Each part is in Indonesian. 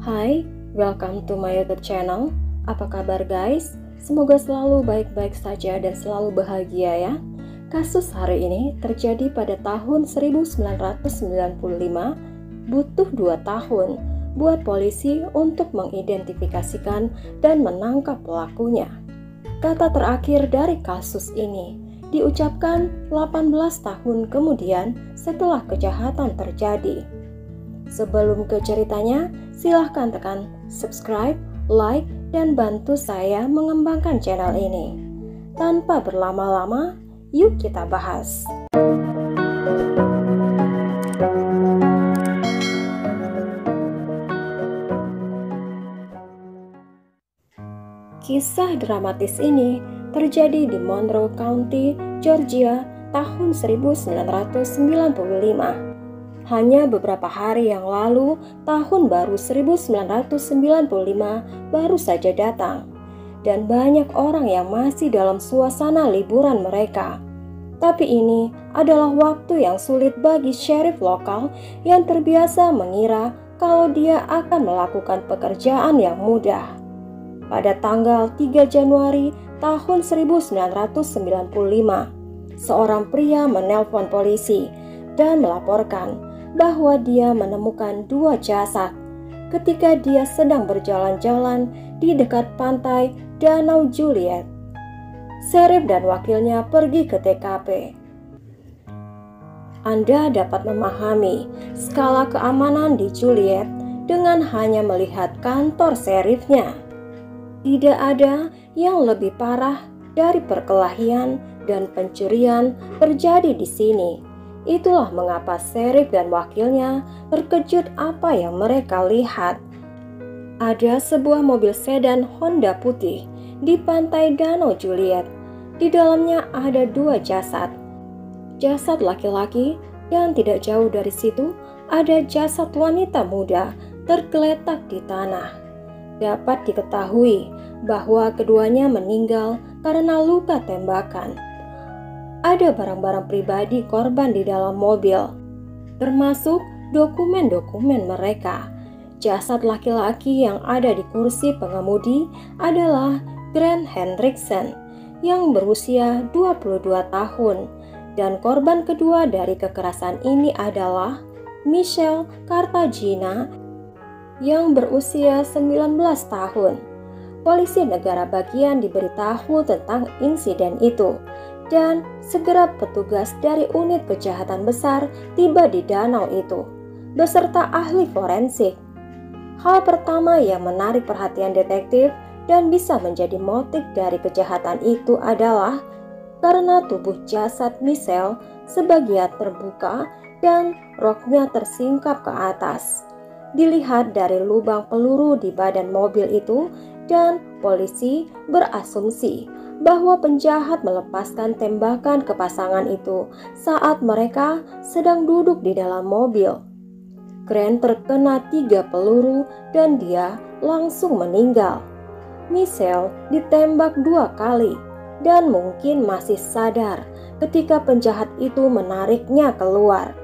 Hai, welcome to my YouTube channel. Apa kabar guys? Semoga selalu baik-baik saja dan selalu bahagia ya. Kasus hari ini terjadi pada tahun 1995, butuh 2 tahun buat polisi untuk mengidentifikasikan dan menangkap pelakunya. Kata terakhir dari kasus ini diucapkan 18 tahun kemudian setelah kejahatan terjadi. Sebelum ke ceritanya, silahkan tekan subscribe, like, dan bantu saya mengembangkan channel ini. Tanpa berlama-lama, yuk kita bahas. Kisah dramatis ini terjadi di Monroe County, Georgia, tahun 1995. Hanya beberapa hari yang lalu, tahun baru 1995 baru saja datang, dan banyak orang yang masih dalam suasana liburan mereka. Tapi ini adalah waktu yang sulit bagi sheriff lokal yang terbiasa mengira kalau dia akan melakukan pekerjaan yang mudah. Pada tanggal 3 Januari tahun 1995, seorang pria menelpon polisi dan melaporkan bahwa dia menemukan 2 jasad ketika dia sedang berjalan-jalan di dekat pantai Danau Juliet. Sheriff dan wakilnya pergi ke TKP. Anda dapat memahami skala keamanan di Juliet dengan hanya melihat kantor sheriffnya. Tidak ada yang lebih parah dari perkelahian dan pencurian terjadi di sini. Itulah mengapa sheriff dan wakilnya terkejut apa yang mereka lihat. Ada sebuah mobil sedan Honda putih di pantai Danau Juliet. Di dalamnya ada 2 jasad. Jasad laki-laki, dan tidak jauh dari situ ada jasad wanita muda tergeletak di tanah. Dapat diketahui bahwa keduanya meninggal karena luka tembakan. Ada barang-barang pribadi korban di dalam mobil, termasuk dokumen-dokumen mereka. Jasad laki-laki yang ada di kursi pengemudi adalah Grant Hendrickson yang berusia 22 tahun, dan korban kedua dari kekerasan ini adalah Michelle Cartagena yang berusia 19 tahun. Polisi negara bagian diberitahu tentang insiden itu, dan segera petugas dari unit kejahatan besar tiba di danau itu, beserta ahli forensik. Hal pertama yang menarik perhatian detektif dan bisa menjadi motif dari kejahatan itu adalah karena tubuh jasad Michelle sebagian terbuka dan roknya tersingkap ke atas. Dilihat dari lubang peluru di badan mobil itu, dan polisi berasumsi bahwa penjahat melepaskan tembakan ke pasangan itu saat mereka sedang duduk di dalam mobil. Grant terkena 3 peluru dan dia langsung meninggal. Michelle ditembak 2 kali dan mungkin masih sadar ketika penjahat itu menariknya keluar.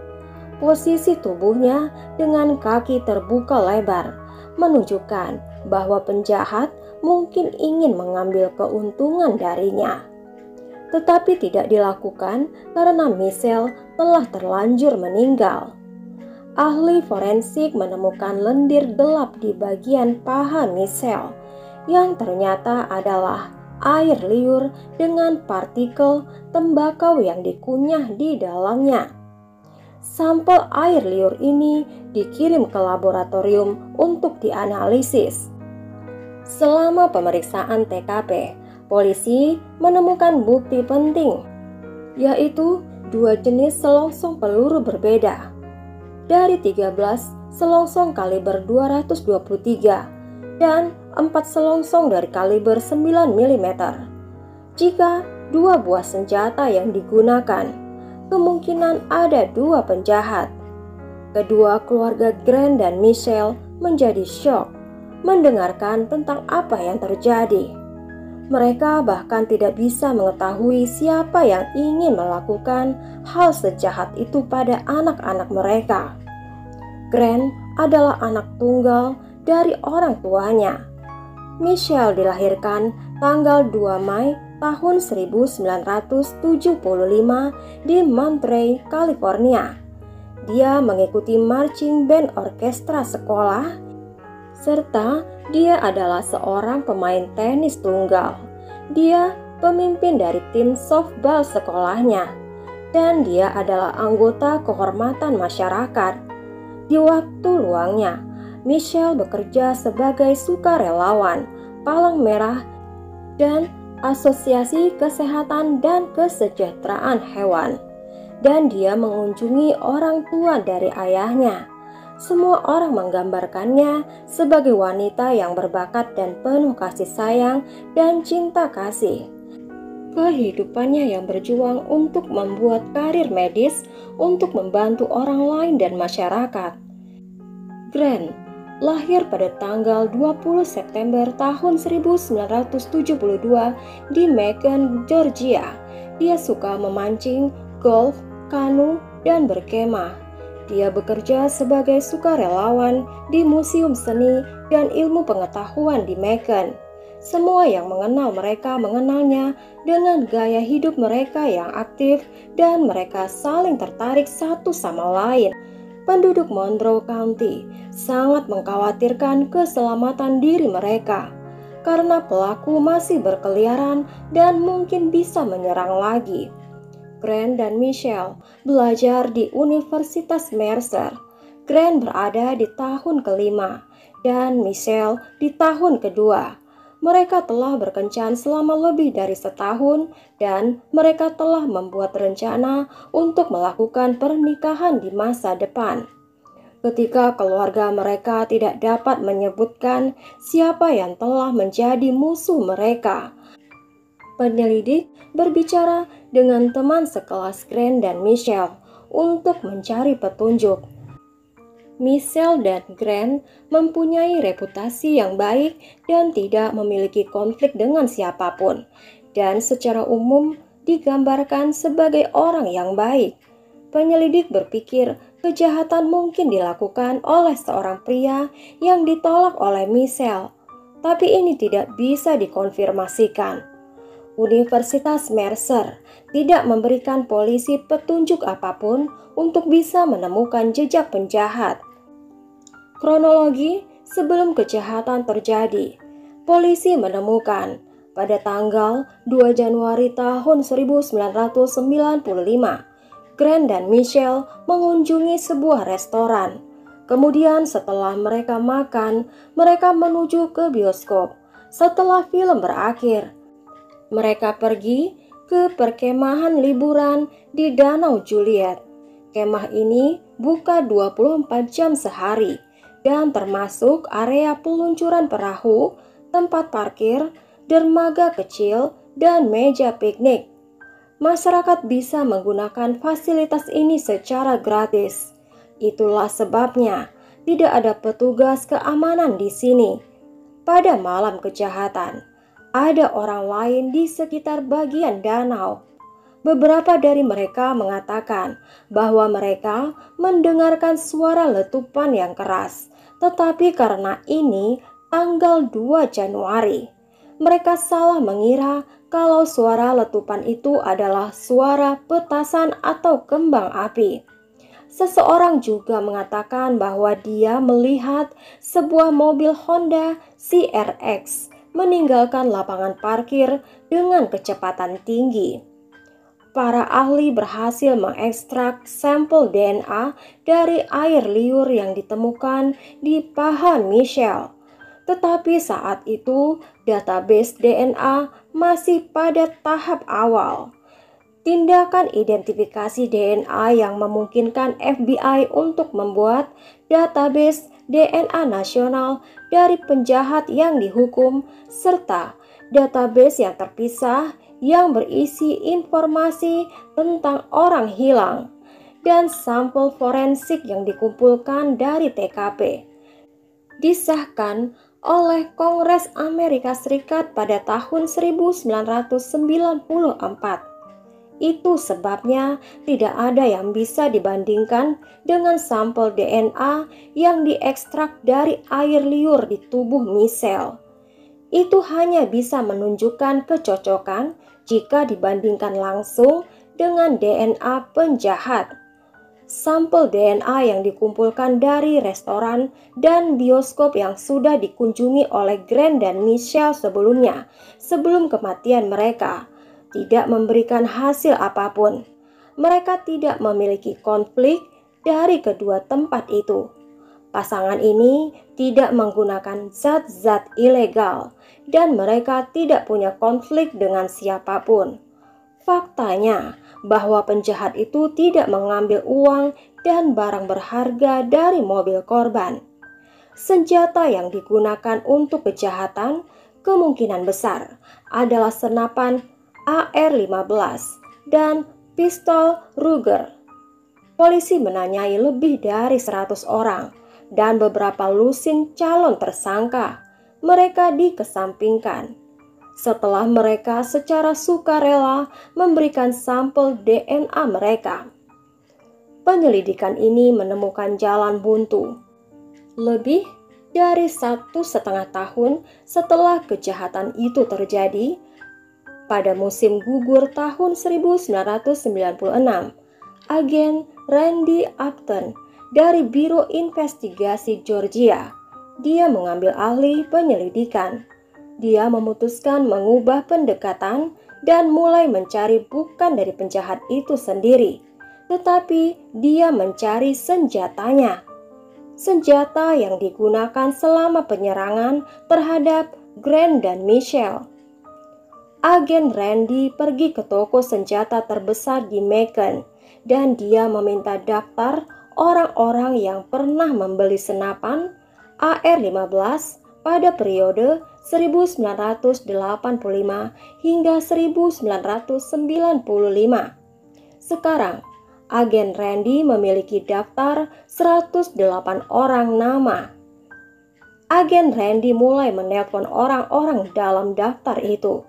Posisi tubuhnya dengan kaki terbuka lebar menunjukkan bahwa penjahat mungkin ingin mengambil keuntungan darinya. Tetapi tidak dilakukan karena Michelle telah terlanjur meninggal. Ahli forensik menemukan lendir gelap di bagian paha Michelle yang ternyata adalah air liur dengan partikel tembakau yang dikunyah di dalamnya. Sampel air liur ini dikirim ke laboratorium untuk dianalisis. Selama pemeriksaan TKP, polisi menemukan bukti penting, yaitu 2 jenis selongsong peluru berbeda. Dari 13 selongsong kaliber 223 dan 4 selongsong dari kaliber 9 mm. Jika 2 buah senjata yang digunakan, kemungkinan ada 2 penjahat. Kedua keluarga Grant dan Michelle menjadi syok mendengarkan tentang apa yang terjadi. Mereka bahkan tidak bisa mengetahui siapa yang ingin melakukan hal sejahat itu pada anak-anak mereka. Grant adalah anak tunggal dari orang tuanya. Michelle dilahirkan tanggal 2 Mei tahun 1975 di Monterey, California. Dia mengikuti marching band orkestra sekolah, serta dia adalah seorang pemain tenis tunggal. Dia pemimpin dari tim softball sekolahnya, dan dia adalah anggota kehormatan masyarakat. Di waktu luangnya, Michelle bekerja sebagai sukarelawan Palang Merah dan Asosiasi Kesehatan dan Kesejahteraan Hewan, dan dia mengunjungi orang tua dari ayahnya. Semua orang menggambarkannya sebagai wanita yang berbakat dan penuh kasih sayang dan cinta kasih. Kehidupannya yang berjuang untuk membuat karir medis untuk membantu orang lain dan masyarakat. Grant lahir pada tanggal 20 September tahun 1972 di Macon, Georgia. Dia suka memancing, golf, kanu, dan berkemah. Dia bekerja sebagai sukarelawan di Museum Seni dan Ilmu Pengetahuan di Macon. Semua yang mengenal mereka mengenalnya dengan gaya hidup mereka yang aktif dan mereka saling tertarik satu sama lain. Penduduk Monroe County sangat mengkhawatirkan keselamatan diri mereka karena pelaku masih berkeliaran dan mungkin bisa menyerang lagi. Grant dan Michelle belajar di Universitas Mercer. Grant berada di tahun kelima dan Michelle di tahun kedua. Mereka telah berkencan selama lebih dari setahun dan mereka telah membuat rencana untuk melakukan pernikahan di masa depan. Ketika keluarga mereka tidak dapat menyebutkan siapa yang telah menjadi musuh mereka, penyelidik berbicara dengan teman sekelas Grant dan Michelle untuk mencari petunjuk. Michelle dan Grant mempunyai reputasi yang baik dan tidak memiliki konflik dengan siapapun, dan secara umum digambarkan sebagai orang yang baik. Penyelidik berpikir kejahatan mungkin dilakukan oleh seorang pria yang ditolak oleh Michelle, tapi ini tidak bisa dikonfirmasikan. Universitas Mercer tidak memberikan polisi petunjuk apapun untuk bisa menemukan jejak penjahat. Kronologi sebelum kejahatan terjadi, polisi menemukan pada tanggal 2 Januari tahun 1995, Grant dan Michelle mengunjungi sebuah restoran. Kemudian setelah mereka makan, mereka menuju ke bioskop. Setelah film berakhir, mereka pergi ke perkemahan liburan di Danau Juliet. Kemah ini buka 24 jam sehari dan termasuk area peluncuran perahu, tempat parkir, dermaga kecil, dan meja piknik. Masyarakat bisa menggunakan fasilitas ini secara gratis. Itulah sebabnya tidak ada petugas keamanan di sini. Pada malam kejahatan, ada orang lain di sekitar bagian danau. Beberapa dari mereka mengatakan bahwa mereka mendengarkan suara letupan yang keras, tetapi karena ini tanggal 2 Januari, mereka salah mengira kalau suara letupan itu adalah suara petasan atau kembang api. Seseorang juga mengatakan bahwa dia melihat sebuah mobil Honda CRX meninggalkan lapangan parkir dengan kecepatan tinggi. Para ahli berhasil mengekstrak sampel DNA dari air liur yang ditemukan di paha Michelle. Tetapi saat itu database DNA masih pada tahap awal. Tindakan identifikasi DNA yang memungkinkan FBI untuk membuat database DNA nasional dari penjahat yang dihukum serta database yang terpisah yang berisi informasi tentang orang hilang dan sampel forensik yang dikumpulkan dari TKP disahkan oleh Kongres Amerika Serikat pada tahun 1994. Itu sebabnya tidak ada yang bisa dibandingkan dengan sampel DNA yang diekstrak dari air liur di tubuh Michelle. Itu hanya bisa menunjukkan kecocokan jika dibandingkan langsung dengan DNA penjahat. Sampel DNA yang dikumpulkan dari restoran dan bioskop yang sudah dikunjungi oleh Grant dan Michelle sebelumnya, sebelum kematian mereka, tidak memberikan hasil apapun. Mereka tidak memiliki konflik dari kedua tempat itu. Pasangan ini tidak menggunakan zat-zat ilegal dan mereka tidak punya konflik dengan siapapun. Faktanya bahwa penjahat itu tidak mengambil uang dan barang berharga dari mobil korban. Senjata yang digunakan untuk kejahatan kemungkinan besar adalah senapan AR-15 dan pistol Ruger. Polisi menanyai lebih dari 100 orang dan beberapa lusin calon tersangka. Mereka dikesampingkan setelah mereka secara sukarela memberikan sampel DNA mereka. Penyelidikan ini menemukan jalan buntu. Lebih dari 1,5 tahun setelah kejahatan itu terjadi, pada musim gugur tahun 1996, agen Randy Upton dari Biro Investigasi Georgia, dia mengambil alih penyelidikan. Dia memutuskan mengubah pendekatan dan mulai mencari bukan dari penjahat itu sendiri, tetapi dia mencari senjatanya. Senjata yang digunakan selama penyerangan terhadap Grant dan Michelle. Agen Randy pergi ke toko senjata terbesar di Macon dan dia meminta daftar orang-orang yang pernah membeli senapan AR-15 pada periode 1985 hingga 1995. Sekarang, agen Randy memiliki daftar 108 orang nama. Agen Randy mulai menelpon orang-orang dalam daftar itu.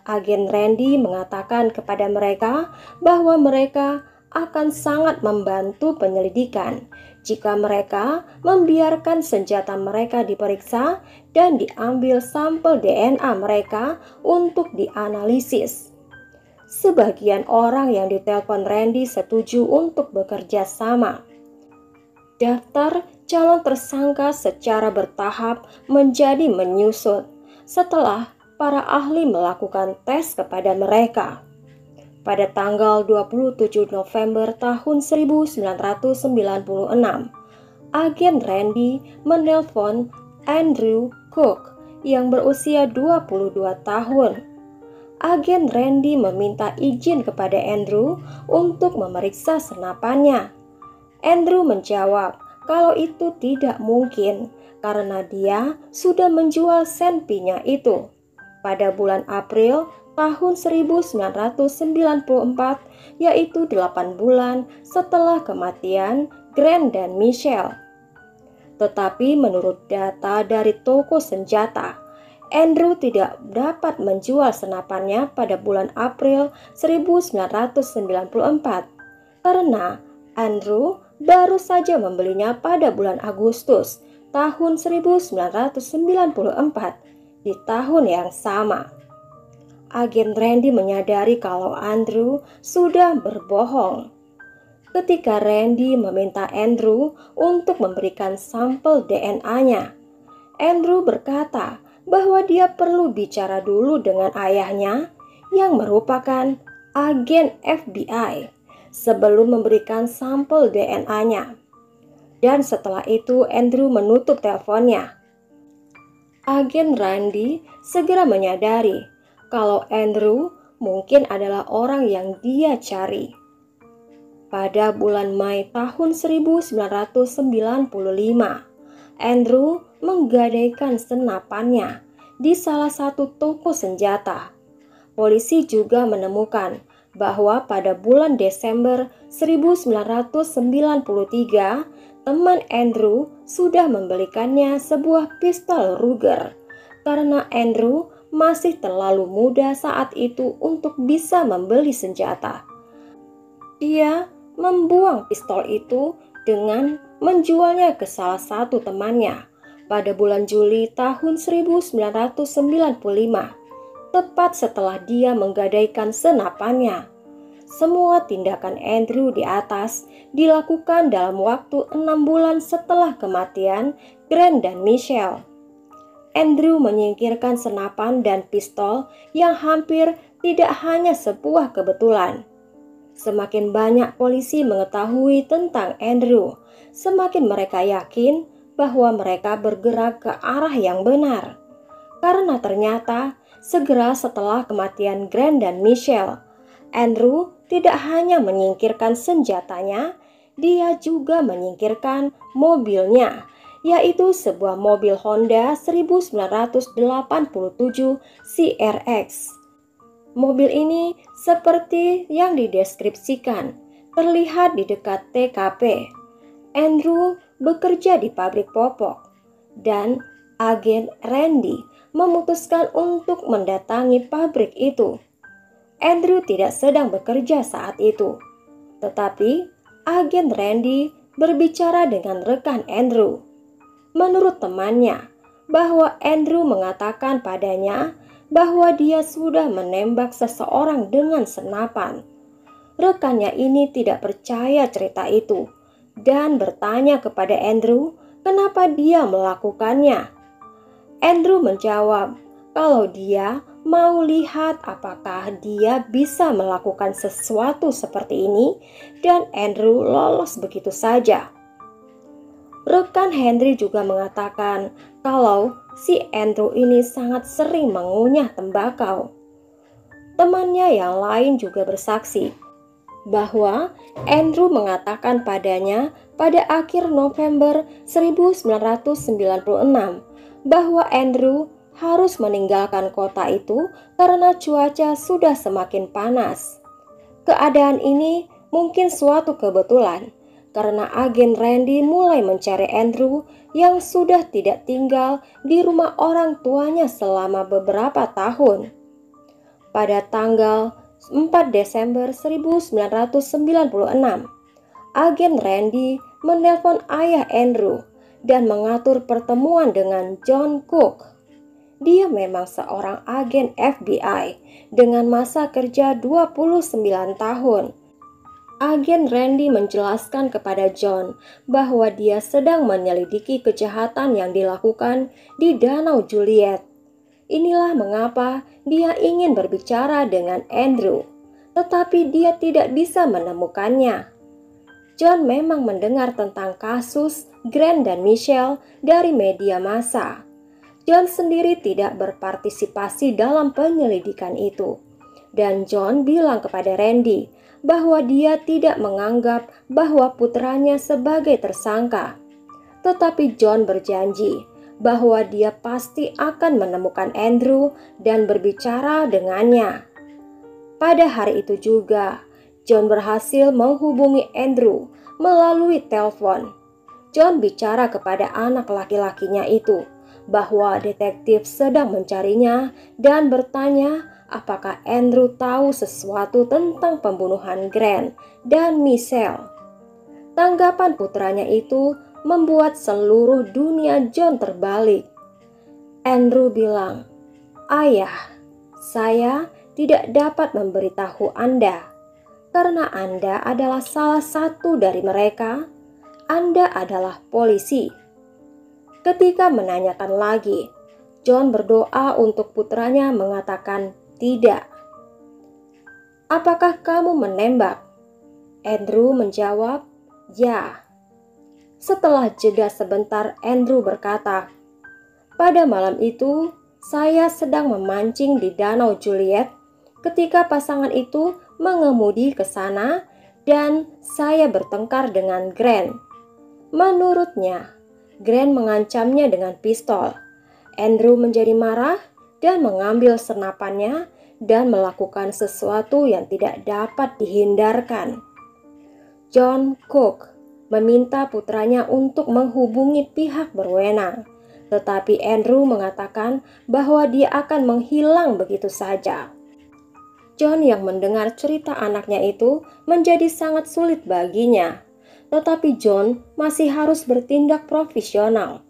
Agen Randy mengatakan kepada mereka bahwa mereka akan sangat membantu penyelidikan jika mereka membiarkan senjata mereka diperiksa dan diambil sampel DNA mereka untuk dianalisis. Sebagian orang yang ditelepon Randy setuju untuk bekerja sama. Daftar calon tersangka secara bertahap menjadi menyusut setelah para ahli melakukan tes kepada mereka. Pada tanggal 27 November tahun 1996, agen Randy menelpon Andrew Cook yang berusia 22 tahun. Agen Randy meminta izin kepada Andrew untuk memeriksa senapannya. Andrew menjawab kalau itu tidak mungkin karena dia sudah menjual senpinya itu. Pada bulan April tahun 1994, yaitu 8 bulan setelah kematian Grant dan Michelle. Tetapi menurut data dari toko senjata, Andrew tidak dapat menjual senapannya pada bulan April 1994 karena Andrew baru saja membelinya pada bulan Agustus tahun 1994 di tahun yang sama. Agen Randy menyadari kalau Andrew sudah berbohong. Ketika Randy meminta Andrew untuk memberikan sampel DNA-nya, Andrew berkata bahwa dia perlu bicara dulu dengan ayahnya yang merupakan agen FBI sebelum memberikan sampel DNA-nya. Dan setelah itu Andrew menutup teleponnya. Agen Randy segera menyadari kalau Andrew mungkin adalah orang yang dia cari. Pada bulan Mei tahun 1995, Andrew menggadaikan senapannya di salah satu toko senjata. Polisi juga menemukan bahwa pada bulan Desember 1993, teman Andrew sudah membelikannya sebuah pistol Ruger karena Andrew masih terlalu muda saat itu untuk bisa membeli senjata. Dia membuang pistol itu dengan menjualnya ke salah satu temannya pada bulan Juli tahun 1995, tepat setelah dia menggadaikan senapannya. Semua tindakan Andrew di atas dilakukan dalam waktu 6 bulan setelah kematian Grant dan Michelle. Andrew menyingkirkan senapan dan pistol yang hampir tidak hanya sebuah kebetulan. Semakin banyak polisi mengetahui tentang Andrew, semakin mereka yakin bahwa mereka bergerak ke arah yang benar. Karena ternyata segera setelah kematian Grant dan Michelle, Andrew tidak hanya menyingkirkan senjatanya, dia juga menyingkirkan mobilnya, yaitu sebuah mobil Honda 1987 CRX. Mobil ini seperti yang dideskripsikan, terlihat di dekat TKP. Andrew bekerja di pabrik popok, dan agen Randy memutuskan untuk mendatangi pabrik itu. Andrew tidak sedang bekerja saat itu, tetapi agen Randy berbicara dengan rekan Andrew. Menurut temannya, bahwa Andrew mengatakan padanya bahwa dia sudah menembak seseorang dengan senapan. Rekannya ini tidak percaya cerita itu dan bertanya kepada Andrew kenapa dia melakukannya. Andrew menjawab kalau dia mau lihat apakah dia bisa melakukan sesuatu seperti ini, dan Andrew lolos begitu saja. Rekan Henry juga mengatakan kalau si Andrew ini sangat sering mengunyah tembakau. Temannya yang lain juga bersaksi bahwa Andrew mengatakan padanya pada akhir November 1996 bahwa Andrew harus meninggalkan kota itu karena cuaca sudah semakin panas. Keadaan ini mungkin suatu kebetulan karena agen Randy mulai mencari Andrew yang sudah tidak tinggal di rumah orang tuanya selama beberapa tahun. Pada tanggal 4 Desember 1996, agen Randy menelpon ayah Andrew dan mengatur pertemuan dengan John Cook. Dia memang seorang agen FBI dengan masa kerja 29 tahun. Agen Randy menjelaskan kepada John bahwa dia sedang menyelidiki kejahatan yang dilakukan di Danau Juliet. Inilah mengapa dia ingin berbicara dengan Andrew, tetapi dia tidak bisa menemukannya. John memang mendengar tentang kasus Grant dan Michelle dari media massa. John sendiri tidak berpartisipasi dalam penyelidikan itu. Dan John bilang kepada Randy bahwa dia tidak menganggap bahwa putranya sebagai tersangka. Tetapi John berjanji bahwa dia pasti akan menemukan Andrew dan berbicara dengannya. Pada hari itu juga, John berhasil menghubungi Andrew melalui telepon. John bicara kepada anak laki-lakinya itu bahwa detektif sedang mencarinya dan bertanya apakah Andrew tahu sesuatu tentang pembunuhan Grant dan Michelle. Tanggapan putranya itu membuat seluruh dunia John terbalik. Andrew bilang, "Ayah, saya tidak dapat memberitahu Anda karena Anda adalah salah satu dari mereka. Anda adalah polisi." Ketika menanyakan lagi, John berdoa untuk putranya mengatakan tidak. "Apakah kamu menembak?" Andrew menjawab, "Ya." Setelah jeda sebentar, Andrew berkata, "Pada malam itu, saya sedang memancing di Danau Juliet ketika pasangan itu mengemudi ke sana dan saya bertengkar dengan Grant. Menurutnya, Grant mengancamnya dengan pistol. Andrew menjadi marah dan mengambil senapannya dan melakukan sesuatu yang tidak dapat dihindarkan." John Cook meminta putranya untuk menghubungi pihak berwenang Tetapi Andrew mengatakan bahwa dia akan menghilang begitu saja. John yang mendengar cerita anaknya itu menjadi sangat sulit baginya. Tetapi John masih harus bertindak profesional.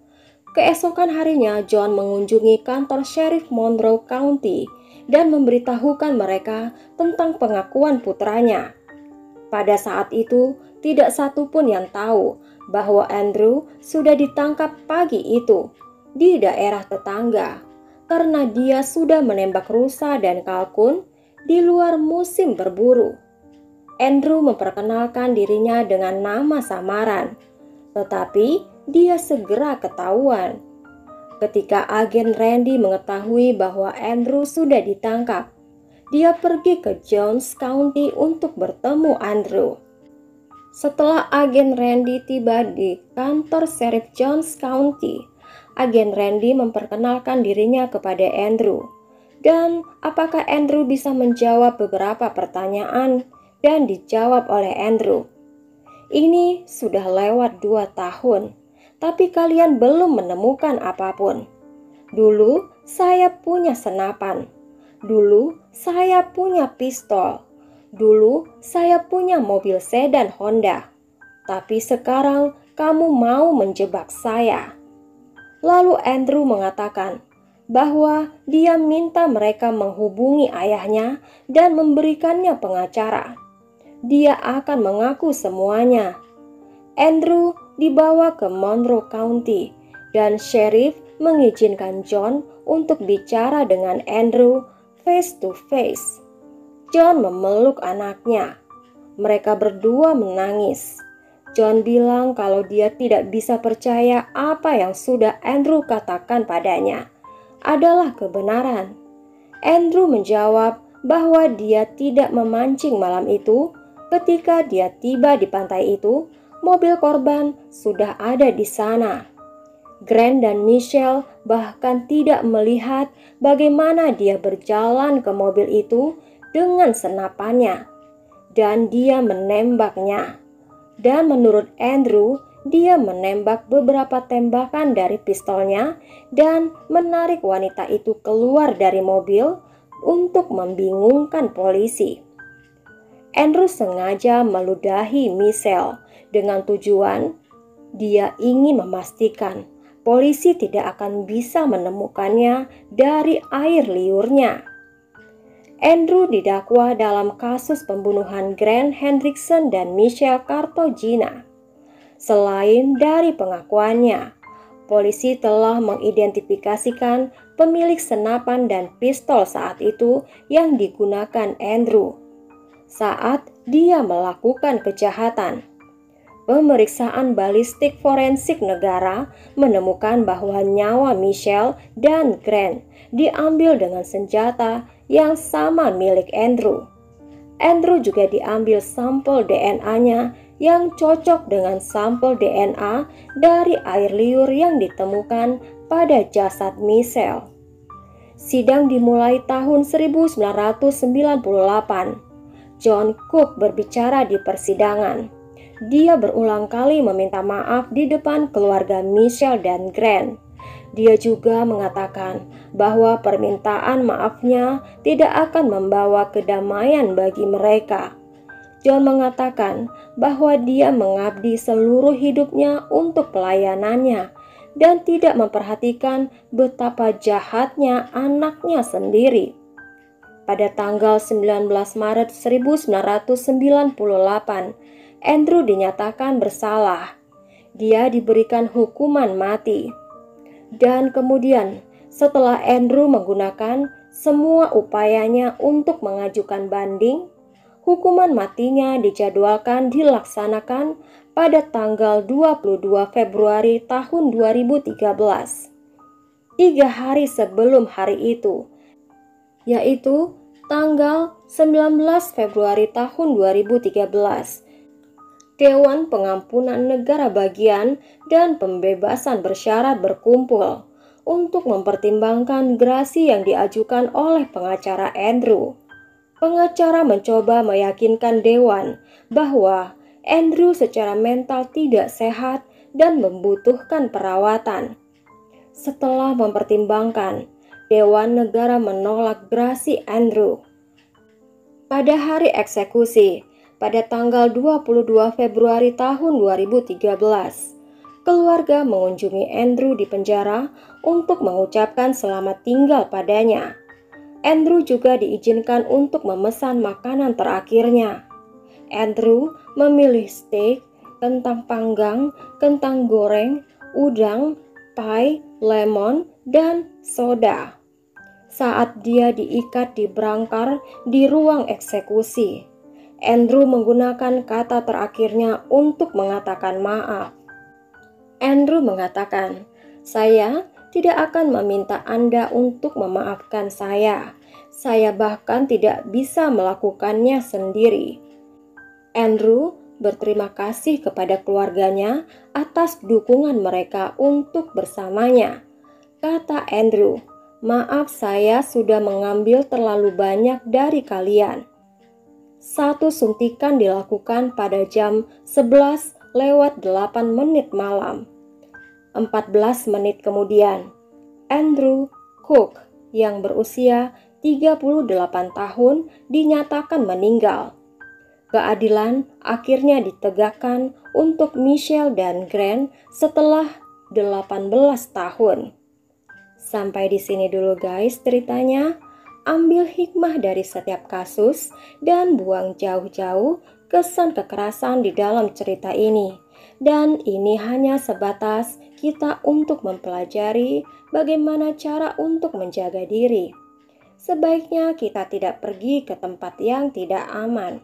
Keesokan harinya John mengunjungi kantor Sheriff Monroe County dan memberitahukan mereka tentang pengakuan putranya. Pada saat itu, tidak satu pun yang tahu bahwa Andrew sudah ditangkap pagi itu di daerah tetangga karena dia sudah menembak rusa dan kalkun di luar musim berburu. Andrew memperkenalkan dirinya dengan nama samaran, tetapi dia segera ketahuan. Ketika agen Randy mengetahui bahwa Andrew sudah ditangkap, dia pergi ke Jones County untuk bertemu Andrew. Setelah agen Randy tiba di kantor Sheriff Jones County, agen Randy memperkenalkan dirinya kepada Andrew. Dan apakah Andrew bisa menjawab beberapa pertanyaan dan dijawab oleh Andrew. Ini sudah lewat 2 tahun, tapi kalian belum menemukan apapun. Dulu saya punya senapan. Dulu saya punya pistol. Dulu saya punya mobil sedan Honda. Tapi sekarang kamu mau menjebak saya. Lalu Andrew mengatakan bahwa dia minta mereka menghubungi ayahnya dan memberikannya pengacara. Dia akan mengaku semuanya. Andrew dibawa ke Monroe County dan sheriff mengizinkan John untuk bicara dengan Andrew face to face. John memeluk anaknya. Mereka berdua menangis. John bilang kalau dia tidak bisa percaya apa yang sudah Andrew katakan padanya adalah kebenaran. Andrew menjawab bahwa dia tidak memancing malam itu. Ketika dia tiba di pantai itu, mobil korban sudah ada di sana. Grant dan Michelle bahkan tidak melihat bagaimana dia berjalan ke mobil itu dengan senapannya, dan dia menembaknya. Dan menurut Andrew, dia menembak beberapa tembakan dari pistolnya dan menarik wanita itu keluar dari mobil untuk membingungkan polisi. Andrew sengaja meludahi Michelle dengan tujuan dia ingin memastikan polisi tidak akan bisa menemukannya dari air liurnya. Andrew didakwa dalam kasus pembunuhan Grant Hendrickson dan Michelle Cartagena. Selain dari pengakuannya, polisi telah mengidentifikasikan pemilik senapan dan pistol saat itu yang digunakan Andrew saat dia melakukan kejahatan. Pemeriksaan balistik forensik negara menemukan bahwa nyawa Michelle dan Grant diambil dengan senjata yang sama milik Andrew. Andrew juga diambil sampel DNA-nya yang cocok dengan sampel DNA dari air liur yang ditemukan pada jasad Michelle. Sidang dimulai tahun 1998. John Cook berbicara di persidangan. Dia berulang kali meminta maaf di depan keluarga Michelle dan Grant. Dia juga mengatakan bahwa permintaan maafnya tidak akan membawa kedamaian bagi mereka. John mengatakan bahwa dia mengabdi seluruh hidupnya untuk pelayanannya dan tidak memperhatikan betapa jahatnya anaknya sendiri. Pada tanggal 19 Maret 1998, Andrew dinyatakan bersalah. Dia diberikan hukuman mati. Dan kemudian, setelah Andrew menggunakan semua upayanya untuk mengajukan banding, hukuman matinya dijadwalkan dilaksanakan pada tanggal 22 Februari tahun 2013. 3 hari sebelum hari itu, yaitu tanggal 19 Februari tahun 2013. Dewan Pengampunan Negara Bagian dan Pembebasan Bersyarat berkumpul untuk mempertimbangkan gerasi yang diajukan oleh pengacara Andrew. Pengacara mencoba meyakinkan Dewan bahwa Andrew secara mental tidak sehat dan membutuhkan perawatan. Setelah mempertimbangkan, Dewan Negara menolak gerasi Andrew. Pada hari eksekusi, pada tanggal 22 Februari tahun 2013, keluarga mengunjungi Andrew di penjara untuk mengucapkan selamat tinggal padanya. Andrew juga diizinkan untuk memesan makanan terakhirnya. Andrew memilih steak, kentang panggang, kentang goreng, udang, pie, lemon, dan soda. Saat dia diikat di brangkar di ruang eksekusi, Andrew menggunakan kata terakhirnya untuk mengatakan maaf. Andrew mengatakan, "Saya tidak akan meminta Anda untuk memaafkan saya. Saya bahkan tidak bisa melakukannya sendiri." Andrew berterima kasih kepada keluarganya atas dukungan mereka untuk bersamanya. Kata Andrew, "Maaf, saya sudah mengambil terlalu banyak dari kalian." Satu suntikan dilakukan pada jam 11:08 malam. 14 menit kemudian, Andrew Cook yang berusia 38 tahun dinyatakan meninggal. Keadilan akhirnya ditegakkan untuk Michelle dan Grant setelah 18 tahun. Sampai di sini dulu guys ceritanya. Ambil hikmah dari setiap kasus dan buang jauh-jauh kesan kekerasan di dalam cerita ini. Dan ini hanya sebatas kita untuk mempelajari bagaimana cara untuk menjaga diri. Sebaiknya kita tidak pergi ke tempat yang tidak aman.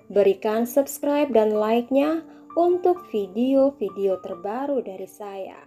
Berikan subscribe dan like-nya untuk video-video terbaru dari saya.